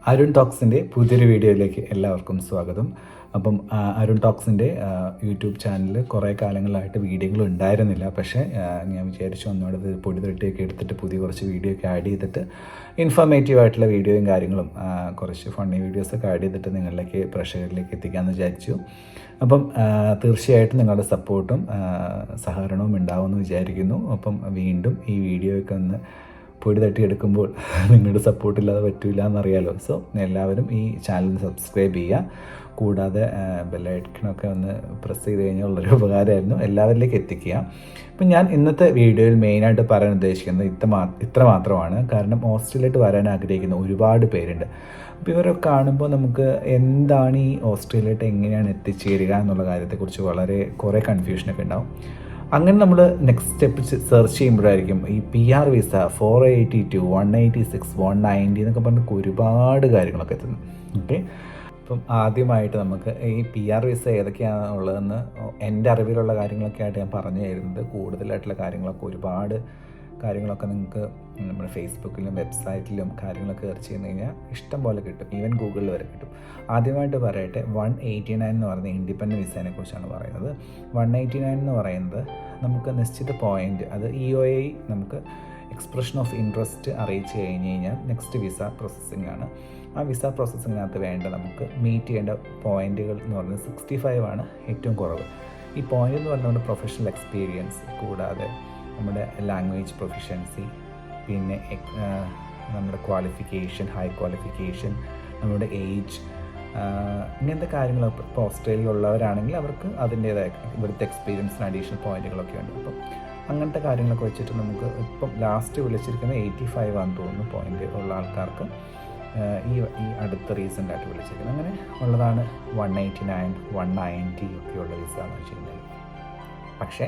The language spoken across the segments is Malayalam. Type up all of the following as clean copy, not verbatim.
അരുൺ ടോക്സിൻ്റെ പുതിയൊരു വീഡിയോയിലേക്ക് എല്ലാവർക്കും സ്വാഗതം. അപ്പം അരുൺ ടോക്സിൻ്റെ യൂട്യൂബ് ചാനലിൽ കുറേ കാലങ്ങളായിട്ട് വീഡിയോകൾ ഉണ്ടായിരുന്നില്ല. പക്ഷേ ഞാൻ വിചാരിച്ചു ഒന്നുകൂടെ ഇത് പൊടി തട്ടിയൊക്കെ എടുത്തിട്ട് പുതിയ കുറച്ച് വീഡിയോ ഒക്കെ ആഡ് ചെയ്തിട്ട് ഇൻഫോർമേറ്റീവ് ആയിട്ടുള്ള വീഡിയോയും കാര്യങ്ങളും കുറച്ച് ഫണ്ണി വീഡിയോസൊക്കെ ആഡ് ചെയ്തിട്ട് നിങ്ങളിലേക്ക് പ്രേക്ഷകരിലേക്ക് എത്തിക്കാമെന്ന് വിചാരിച്ചു. അപ്പം തീർച്ചയായിട്ടും നിങ്ങളുടെ സപ്പോർട്ടും സഹകരണവും ഉണ്ടാവുമെന്ന് വിചാരിക്കുന്നു. അപ്പം വീണ്ടും ഈ വീഡിയോയൊക്കെ ഒന്ന് പൊടി തട്ടിയെടുക്കുമ്പോൾ നിങ്ങളുടെ സപ്പോർട്ടില്ലാതെ പറ്റില്ല എന്നറിയാലോ. സോ എല്ലാവരും ഈ ചാനൽ സബ്സ്ക്രൈബ് ചെയ്യുക. കൂടാതെ ബെല്ലൈക്കണൊക്കെ ഒന്ന് പ്രസ് ചെയ്ത് കഴിഞ്ഞാൽ ഉള്ളൊരു ഉപകാരമായിരുന്നു, എല്ലാവരിലേക്ക് എത്തിക്കുക. അപ്പം ഞാൻ ഇന്നത്തെ വീഡിയോയിൽ മെയിനായിട്ട് പറയാൻ ഉദ്ദേശിക്കുന്നത് ഇത്ര മാത്രമാണ്. കാരണം ഓസ്ട്രേലിയയിലോട്ട് വരാൻ ആഗ്രഹിക്കുന്ന ഒരുപാട് പേരുണ്ട്. അപ്പോൾ ഇവരൊക്കെ കാണുമ്പോൾ നമുക്ക് എന്താണ് ഈ ഓസ്ട്രേലിയയിലോട്ട് എങ്ങനെയാണ് എത്തിച്ചേരുക എന്നുള്ള കാര്യത്തെക്കുറിച്ച് കുറേ കൺഫ്യൂഷനൊക്കെ ഉണ്ടാവും. അങ്ങനെ നമ്മൾ നെക്സ്റ്റ് സ്റ്റെപ്പ് സെർച്ച് ചെയ്യുമ്പോഴായിരിക്കും ഈ PR വിസ 482, 186, 190 എന്നൊക്കെ പറഞ്ഞിട്ട് ഒരുപാട് കാര്യങ്ങളൊക്കെ എത്തുന്നു. ഓക്കെ, അപ്പം ആദ്യമായിട്ട് നമുക്ക് ഈ PR വിസ ഏതൊക്കെയാണ് ഉള്ളതെന്ന് എൻ്റെ അറിവിലുള്ള കാര്യങ്ങളൊക്കെ ആയിട്ട് ഞാൻ പറഞ്ഞു തരുന്നത്. കൂടുതലായിട്ടുള്ള ഒരുപാട് കാര്യങ്ങളൊക്കെ നിങ്ങൾക്ക് നമ്മുടെ ഫേസ്ബുക്കിലും വെബ്സൈറ്റിലും കാര്യങ്ങളൊക്കെ സെർച്ച് ചെയ്ത് കഴിഞ്ഞാൽ ഇഷ്ടം പോലെ കിട്ടും, ഈവൻ ഗൂഗിളിൽ വരെ കിട്ടും. ആദ്യമായിട്ട് പറയട്ടെ, 189 എന്ന് പറയുന്ന ഇൻഡിപെൻഡൻറ്റ് വിസേനെ കുറിച്ചാണ് പറയുന്നത്. 189 എന്ന് പറയുന്നത് നമുക്ക് നിശ്ചിത പോയിൻ്റ്, അത് EOI നമുക്ക് എക്സ്പ്രഷൻ ഓഫ് ഇൻട്രസ്റ്റ് അറിയിച്ച് കഴിഞ്ഞ് കഴിഞ്ഞാൽ നെക്സ്റ്റ് വിസ പ്രോസസ്സിംഗ് ആണ്. ആ വിസ പ്രോസസ്സിങ്ങിനകത്ത് നമുക്ക് മീറ്റ് ചെയ്യേണ്ട പോയിൻറ്റുകൾ എന്ന് പറയുന്നത് 65 ആണ് ഏറ്റവും കുറവ്. ഈ പോയിൻ്റ് എന്ന് പറഞ്ഞാൽ നമ്മുടെ പ്രൊഫഷണൽ എക്സ്പീരിയൻസ്, കൂടാതെ നമ്മുടെ ലാംഗ്വേജ് പ്രൊഫിഷ്യൻസി, പിന്നെ നമ്മുടെ ക്വാളിഫിക്കേഷൻ, ഹൈ ക്വാളിഫിക്കേഷൻ, നമ്മുടെ ഏജ്, ഇങ്ങനത്തെ കാര്യങ്ങളൊക്കെ. ഇപ്പോൾ ഓസ്ട്രേലിയയിലുള്ളവരാണെങ്കിൽ അവർക്ക് അതിൻ്റേതായ ഇവിടുത്തെ എക്സ്പീരിയൻസിന് അഡീഷണൽ പോയിൻറ്റുകളൊക്കെ ഉണ്ട്. അപ്പം അങ്ങനത്തെ കാര്യങ്ങളൊക്കെ വെച്ചിട്ട് നമുക്ക് ഇപ്പം ലാസ്റ്റ് വിളിച്ചിരിക്കുന്നത് 85 ആണെന്ന് തോന്നുന്നു പോയിൻ്റ് ഉള്ള ആൾക്കാർക്ക് ഈ അടുത്ത റീസെൻ്റായിട്ട് വിളിച്ചിരിക്കുന്നത്. അങ്ങനെ ഉള്ളതാണ് 189, 190 ഒക്കെയുള്ള വിസ എന്ന് വെച്ചിട്ടുണ്ടെങ്കിൽ. പക്ഷേ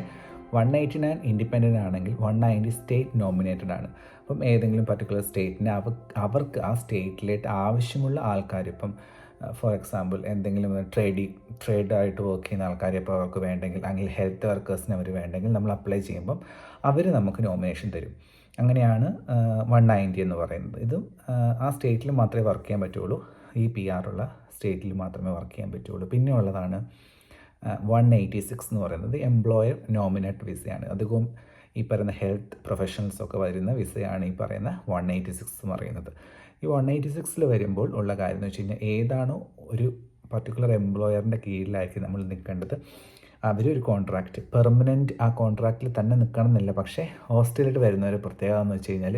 189 ഇൻഡിപെൻഡൻ്റ് ആണെങ്കിൽ 190 സ്റ്റേറ്റ് നോമിനേറ്റഡ് ആണ്. അപ്പം ഏതെങ്കിലും പർട്ടിക്കുലർ സ്റ്റേറ്റിന് അവർക്ക് ആ സ്റ്റേറ്റിലേക്ക് ആവശ്യമുള്ള ആൾക്കാർ, ഇപ്പം ഫോർ എക്സാമ്പിൾ എന്തെങ്കിലും ട്രേഡായിട്ട് വർക്ക് ചെയ്യുന്ന ആൾക്കാർ ഇപ്പോൾ അവർക്ക് വേണ്ടെങ്കിൽ, അല്ലെങ്കിൽ ഹെൽത്ത് വർക്കേഴ്സിന് അവർ വേണ്ടെങ്കിൽ നമ്മൾ അപ്ലൈ ചെയ്യുമ്പം അവർ നമുക്ക് നോമിനേഷൻ തരും. അങ്ങനെയാണ് 190 എന്ന് പറയുന്നത്. ഇതും ആ സ്റ്റേറ്റിൽ മാത്രമേ വർക്ക് ചെയ്യാൻ പറ്റുള്ളൂ, ഈ PR ഉള്ള സ്റ്റേറ്റിൽ മാത്രമേ വർക്ക് ചെയ്യാൻ പറ്റുള്ളൂ. പിന്നെ ഉള്ളതാണ് 186 എന്ന് പറയുന്നത് എംപ്ലോയർ നോമിനേറ്റ് വിസയാണ്. അധികവും ഈ പറയുന്ന ഹെൽത്ത് പ്രൊഫഷണൽസൊക്കെ വരുന്ന വിസയാണ് ഈ പറയുന്ന 186 എന്ന് പറയുന്നത്. ഈ 186 വരുമ്പോൾ ഉള്ള കാര്യം എന്ന് വെച്ച് കഴിഞ്ഞാൽ, ഏതാണോ ഒരു പർട്ടിക്കുലർ എംപ്ലോയറിൻ്റെ കീഴിലായിരിക്കും നമ്മൾ നിൽക്കേണ്ടത്. അവരൊരു കോൺട്രാക്റ്റ് പെർമനൻറ്റ് ആ കോൺട്രാക്റ്റിൽ തന്നെ നിൽക്കണം എന്നില്ല. പക്ഷേ ഓസ്ട്രേലിയയിൽ വരുന്ന ഒരു പ്രത്യേകത എന്ന് വെച്ച് കഴിഞ്ഞാൽ,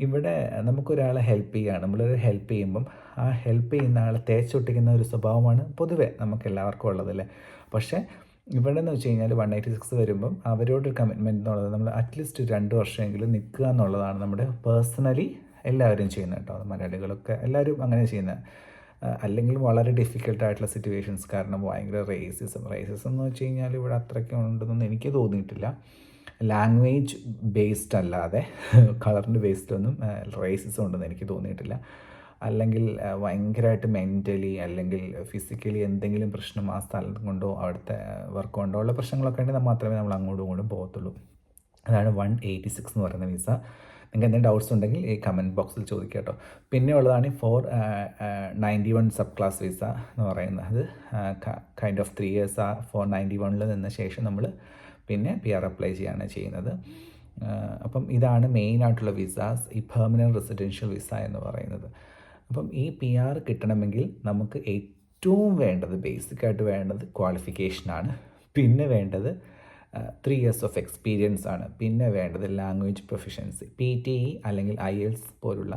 ഇവിടെ നമുക്കൊരാളെ ഹെൽപ്പ് ചെയ്യുകയാണ്. നമ്മളൊരു ഹെൽപ്പ് ചെയ്യുമ്പം ആ ഹെൽപ്പ് ചെയ്യുന്ന ആളെ തേച്ചൊട്ടിക്കുന്ന ഒരു സ്വഭാവമാണ് പൊതുവെ നമുക്ക് എല്ലാവർക്കും ഉള്ളതല്ലേ. പക്ഷേ ഇവിടെ എന്ന് വെച്ച് കഴിഞ്ഞാൽ 186 വരുമ്പം അവരോട് കമ്മിറ്റ്മെൻറ്റ് എന്നുള്ളത് നമ്മൾ അറ്റ്ലീസ്റ്റ് 2 വർഷമെങ്കിലും നിൽക്കുക എന്നുള്ളതാണ് നമ്മുടെ പേഴ്സണലി എല്ലാവരും ചെയ്യുന്നത് കേട്ടോ. മലയാളികളൊക്കെ എല്ലാവരും അങ്ങനെ ചെയ്യുന്നത്. അല്ലെങ്കിൽ വളരെ ഡിഫിക്കൽട്ടായിട്ടുള്ള സിറ്റുവേഷൻസ് കാരണം ഭയങ്കര റേസിസം എന്ന് വെച്ച് കഴിഞ്ഞാൽ ഇവിടെ അത്രയ്ക്ക് ഉണ്ടെന്നൊന്നും എനിക്ക് തോന്നിയിട്ടില്ല. ലാംഗ്വേജ് ബേസ്ഡ് അല്ലാതെ കളറിൻ്റെ ബേസ്ഡൊന്നും റേസിസം ഉണ്ടെന്ന് എനിക്ക് തോന്നിയിട്ടില്ല. അല്ലെങ്കിൽ ഭയങ്കരമായിട്ട് മെൻ്റലി അല്ലെങ്കിൽ ഫിസിക്കലി എന്തെങ്കിലും പ്രശ്നം ആ സ്ഥലം കൊണ്ടോ അവിടുത്തെ വർക്ക് കൊണ്ടോ ഉള്ള പ്രശ്നങ്ങളൊക്കെ ഉണ്ടെങ്കിൽ മാത്രമേ നമ്മൾ അങ്ങോട്ടും ഇങ്ങോട്ടും പോകത്തുള്ളൂ. അതാണ് 186 എന്ന് പറയുന്ന വിസ. നിങ്ങൾക്ക് എന്തെങ്കിലും ഡൗട്ട്സ് ഉണ്ടെങ്കിൽ ഈ കമൻറ്റ് ബോക്സിൽ ചോദിക്കുക കേട്ടോ. പിന്നെ ഉള്ളതാണ് 491 സബ് ക്ലാസ് വിസ എന്ന് പറയുന്നത്. കൈൻഡ് ഓഫ് 3 years 491 നിന്ന ശേഷം നമ്മൾ പിന്നെ PR അപ്ലൈ ചെയ്യാണ് ചെയ്യുന്നത്. അപ്പം ഇതാണ് മെയിനായിട്ടുള്ള വിസാസ്, ഈ പെർമനൻറ്റ് റെസിഡൻഷ്യൽ വിസ എന്ന് പറയുന്നത്. അപ്പം ഈ PR കിട്ടണമെങ്കിൽ നമുക്ക് ഏറ്റവും വേണ്ടത്, ബേസിക്കായിട്ട് വേണ്ടത് ക്വാളിഫിക്കേഷനാണ്. പിന്നെ വേണ്ടത് 3 years ഓഫ് എക്സ്പീരിയൻസ് ആണ്. പിന്നെ വേണ്ടത് ലാംഗ്വേജ് പ്രൊഫിഷ്യൻസി, PTE അല്ലെങ്കിൽ IELTS പോലുള്ള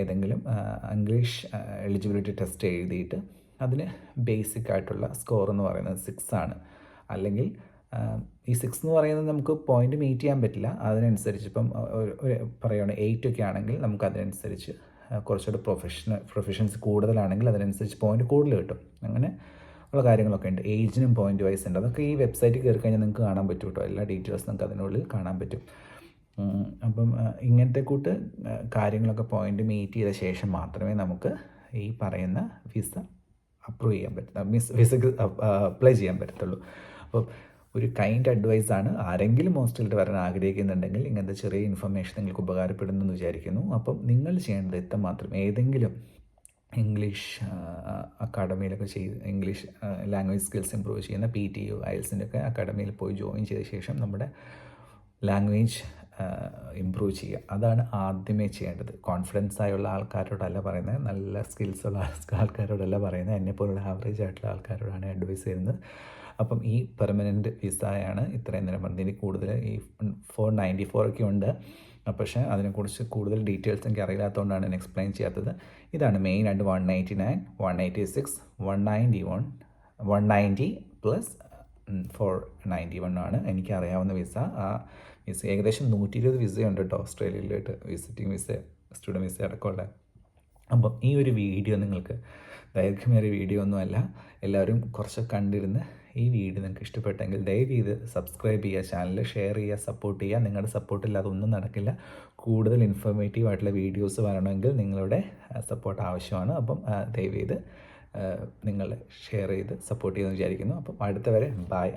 ഏതെങ്കിലും ഇംഗ്ലീഷ് എലിജിബിലിറ്റി ടെസ്റ്റ് എഴുതിയിട്ട് അതിന് ബേസിക്കായിട്ടുള്ള സ്കോർ എന്ന് പറയുന്നത് 6 ആണ്. അല്ലെങ്കിൽ ഈ 6 എന്ന് പറയുന്നത് നമുക്ക് പോയിൻ്റ് മീറ്റ് ചെയ്യാൻ പറ്റില്ല. അതിനനുസരിച്ച് ഇപ്പം പറയുകയാണെങ്കിൽ 8 ഒക്കെ ആണെങ്കിൽ നമുക്ക് അതിനനുസരിച്ച് കുറച്ചുകൂടെ പ്രൊഫഷൻസ് കൂടുതലാണെങ്കിൽ അതിനനുസരിച്ച് പോയിൻ്റ് കൂടുതൽ കിട്ടും. അങ്ങനെ ഉള്ള കാര്യങ്ങളൊക്കെ ഉണ്ട്. ഏജിനും പോയിൻ്റ് വൈസ് ഉണ്ട്. അതൊക്കെ ഈ വെബ്സൈറ്റിൽ കയറി കഴിഞ്ഞാൽ നിങ്ങൾക്ക് കാണാൻ പറ്റും കേട്ടോ. എല്ലാ ഡീറ്റെയിൽസ് നമുക്ക് അതിനുള്ളിൽ കാണാൻ പറ്റും. അപ്പം ഇങ്ങനത്തെ കാര്യങ്ങളൊക്കെ പോയിൻ്റ് മീറ്റ് ചെയ്ത ശേഷം മാത്രമേ നമുക്ക് ഈ പറയുന്ന വിസ അപ്രൂവ് ചെയ്യാൻ പറ്റും, വിസക്ക് അപ്ലൈ ചെയ്യാൻ പറ്റത്തുള്ളൂ. അപ്പോൾ ഒരു കൈൻഡ് അഡ്വൈസാണ്. ആരെങ്കിലും ഓസ്ട്രേലിയയിൽ വരാൻ ആഗ്രഹിക്കുന്നുണ്ടെങ്കിൽ ഇങ്ങനത്തെ ചെറിയ ഇൻഫർമേഷൻ നിങ്ങൾക്ക് ഉപകാരപ്പെടുന്നെന്ന് വിചാരിക്കുന്നു. അപ്പം നിങ്ങൾ ചെയ്യേണ്ടത് ഇത്രമാത്രം. ഏതെങ്കിലും ഇംഗ്ലീഷ് അക്കാഡമിയിലൊക്കെ ചെയ്ത് ഇംഗ്ലീഷ് ലാംഗ്വേജ് സ്കിൽസ് ഇമ്പ്രൂവ് ചെയ്യുന്ന PTU IELTSൻ്റെ ഒക്കെ അക്കാഡമിയിൽ പോയി ജോയിൻ ചെയ്ത ശേഷം നമ്മുടെ ലാംഗ്വേജ് ഇമ്പ്രൂവ് ചെയ്യുക. അതാണ് ആദ്യമേ ചെയ്യേണ്ടത്. കോൺഫിഡൻസ് ആയുള്ള ആൾക്കാരോടല്ല പറയുന്നത്, നല്ല സ്കിൽസ് ഉള്ള ആൾക്കാരോടല്ല പറയുന്നത്, എന്നെപ്പോലുള്ള ആവറേജ് ആയിട്ടുള്ള ആൾക്കാരോടാണ് അഡ്വൈസ് ചെയ്യുന്നത്. അപ്പം ഈ പെർമനൻറ്റ് വിസയാണ് ഇത്രയും നേരം പറഞ്ഞത്. ഇനി കൂടുതൽ ഈ 494 ഒക്കെ ഉണ്ട്, പക്ഷേ അതിനെക്കുറിച്ച് കൂടുതൽ ഡീറ്റെയിൽസ് എനിക്ക് അറിയില്ലാത്തതുകൊണ്ടാണ് ഞാൻ എക്സ്പ്ലെയിൻ ചെയ്യാത്തത്. ഇതാണ് മെയിനായിട്ട് 189, 186, 191, 190 പ്ലസ് 491 ആണ് എനിക്കറിയാവുന്ന വിസ. ആ വിസ ഏകദേശം 120 വിസയുണ്ട് കേട്ടോ ഓസ്ട്രേലിയയിലായിട്ട്, വിസിറ്റിംഗ് വിസ, സ്റ്റുഡൻറ്റ് വിസ അടക്കമുള്ള. അപ്പം ഈ ഒരു വീഡിയോ നിങ്ങൾക്ക് ദൈർഘ്യമേറിയ വീഡിയോ ഒന്നുമല്ല, എല്ലാവരും കുറച്ച് കണ്ടിരുന്ന് ഈ വീഡിയോ നിങ്ങൾക്ക് ഇഷ്ടപ്പെട്ടെങ്കിൽ ദയവ് ചെയ്ത് സബ്സ്ക്രൈബ് ചെയ്യുക, ചാനൽ ഷെയർ ചെയ്യുക, സപ്പോർട്ട് ചെയ്യുക. നിങ്ങളുടെ സപ്പോർട്ടില്ലാതെ ഒന്നും നടക്കില്ല. കൂടുതൽ ഇൻഫോർമേറ്റീവ് ആയിട്ടുള്ള വീഡിയോസ് വരണമെങ്കിൽ നിങ്ങളുടെ സപ്പോർട്ട് ആവശ്യമാണ്. അപ്പം ദയവ് ചെയ്ത് നിങ്ങൾ ഷെയർ ചെയ്ത് സപ്പോർട്ട് ചെയ്യുമെന്ന് വിചാരിക്കുന്നു. അപ്പം അടുത്ത വരെ ബൈ.